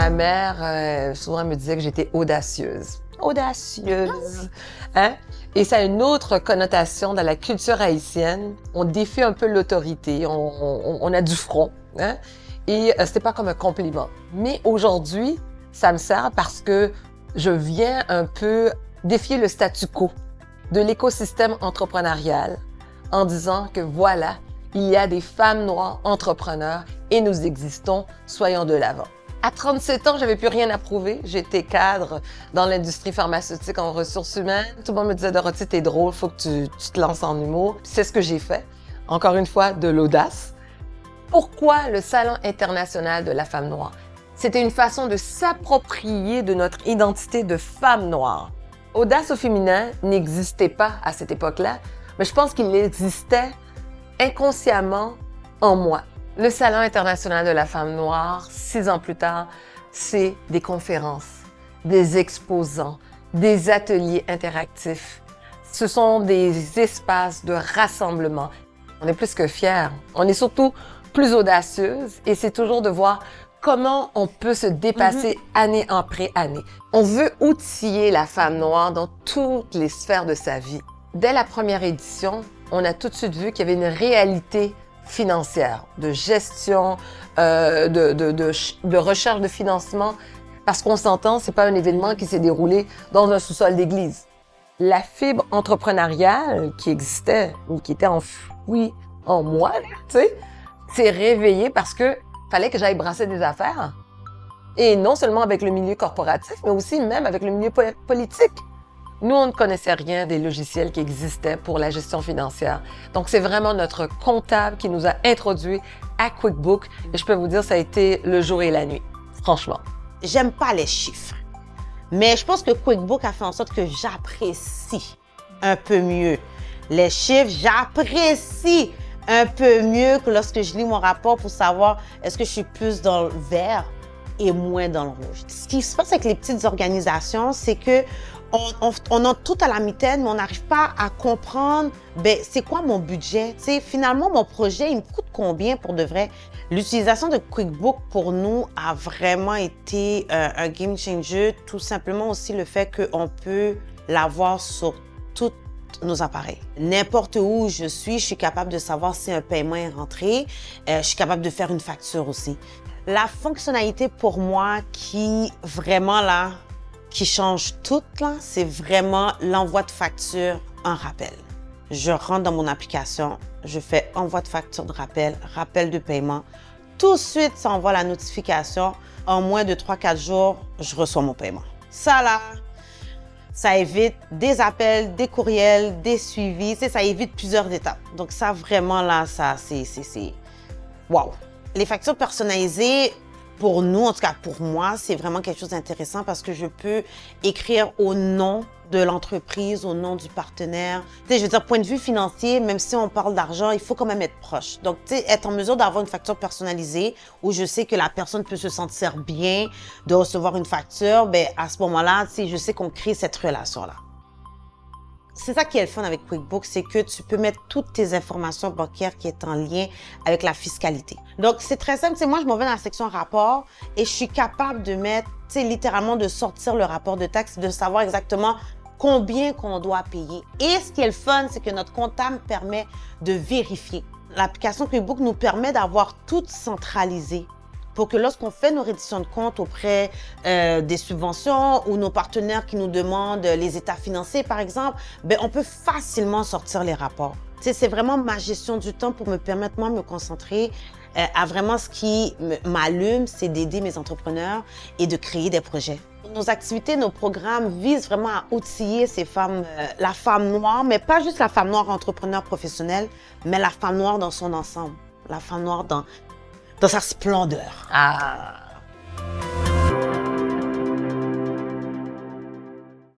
Ma mère, souvent, elle me disait que j'étais audacieuse. Audacieuse! Hein? Et ça a une autre connotation dans la culture haïtienne. On défie un peu l'autorité, on a du front. Hein? Et c'était pas comme un compliment. Mais aujourd'hui, ça me sert parce que je viens un peu défier le statu quo de l'écosystème entrepreneurial en disant que voilà, il y a des femmes noires entrepreneurs et nous existons, soyons de l'avant. À 37 ans, j'avais plus rien à prouver. J'étais cadre dans l'industrie pharmaceutique en ressources humaines. Tout le monde me disait, Dorothée, t'es drôle, faut que tu te lances en humour. C'est ce que j'ai fait. Encore une fois, de l'audace. Pourquoi le Salon international de la femme noire? C'était une façon de s'approprier de notre identité de femme noire. Audace au féminin n'existait pas à cette époque-là, mais je pense qu'il existait inconsciemment en moi. Le Salon international de la femme noire, 6 ans plus tard, c'est des conférences, des exposants, des ateliers interactifs. Ce sont des espaces de rassemblement. On est plus que fiers. On est surtout plus audacieuse et c'est toujours de voir comment on peut se dépasser année après année. On veut outiller la femme noire dans toutes les sphères de sa vie. Dès la première édition, on a tout de suite vu qu'il y avait une réalité financière, de gestion, de recherche de financement, parce qu'on s'entend, c'est pas un événement qui s'est déroulé dans un sous-sol d'église. La fibre entrepreneuriale qui existait ou qui était enfouie en moi, tu sais, s'est réveillée parce que fallait que j'aille brasser des affaires. Et non seulement avec le milieu corporatif, mais aussi même avec le milieu politique. Nous, on ne connaissait rien des logiciels qui existaient pour la gestion financière. Donc, c'est vraiment notre comptable qui nous a introduits à QuickBooks. Et je peux vous dire, ça a été le jour et la nuit, franchement. J'aime pas les chiffres, mais je pense que QuickBooks a fait en sorte que j'apprécie un peu mieux les chiffres. J'apprécie un peu mieux que lorsque je lis mon rapport pour savoir est-ce que je suis plus dans le vert et moins dans le rouge. Ce qui se passe avec les petites organisations, c'est que on a tout à la mitaine, mais on n'arrive pas à comprendre, c'est quoi mon budget? T'sais, finalement, mon projet, il me coûte combien pour de vrai? L'utilisation de QuickBooks, pour nous, a vraiment été un game changer. Tout simplement aussi le fait qu'on peut l'avoir sur tous nos appareils. N'importe où je suis capable de savoir si un paiement est rentré. Je suis capable de faire une facture aussi. La fonctionnalité pour moi qui, vraiment là, qui change tout, là, c'est vraiment l'envoi de facture en rappel. Je rentre dans mon application, je fais envoi de facture de rappel, rappel de paiement. Tout de suite, ça envoie la notification. En moins de 3-4 jours, je reçois mon paiement. Ça, là, ça évite des appels, des courriels, des suivis. Ça évite plusieurs étapes. Donc ça, vraiment, là, ça, c'est... Wow! Les factures personnalisées, pour nous, en tout cas pour moi, c'est vraiment quelque chose d'intéressant parce que je peux écrire au nom de l'entreprise, au nom du partenaire. Tu sais, je veux dire, point de vue financier, même si on parle d'argent, il faut quand même être proche. Donc, tu sais, être en mesure d'avoir une facture personnalisée où je sais que la personne peut se sentir bien de recevoir une facture, à ce moment-là, tu sais, je sais qu'on crée cette relation-là. C'est ça qui est le fun avec QuickBooks, c'est que tu peux mettre toutes tes informations bancaires qui est en lien avec la fiscalité. Donc, c'est très simple. Moi, je m'en vais dans la section rapport et je suis capable de mettre, littéralement, de sortir le rapport de taxe, de savoir exactement combien qu'on doit payer. Et ce qui est le fun, c'est que notre comptable permet de vérifier. L'application QuickBooks nous permet d'avoir tout centralisé pour que lorsqu'on fait nos redditions de comptes auprès des subventions ou nos partenaires qui nous demandent les états financiers, par exemple, on peut facilement sortir les rapports. C'est vraiment ma gestion du temps pour me permettre, moi, de me concentrer à vraiment ce qui m'allume, c'est d'aider mes entrepreneurs et de créer des projets. Nos activités, nos programmes visent vraiment à outiller ces femmes, la femme noire, mais pas juste la femme noire entrepreneur professionnelle, mais la femme noire dans son ensemble, la femme noire dans sa splendeur. Ah!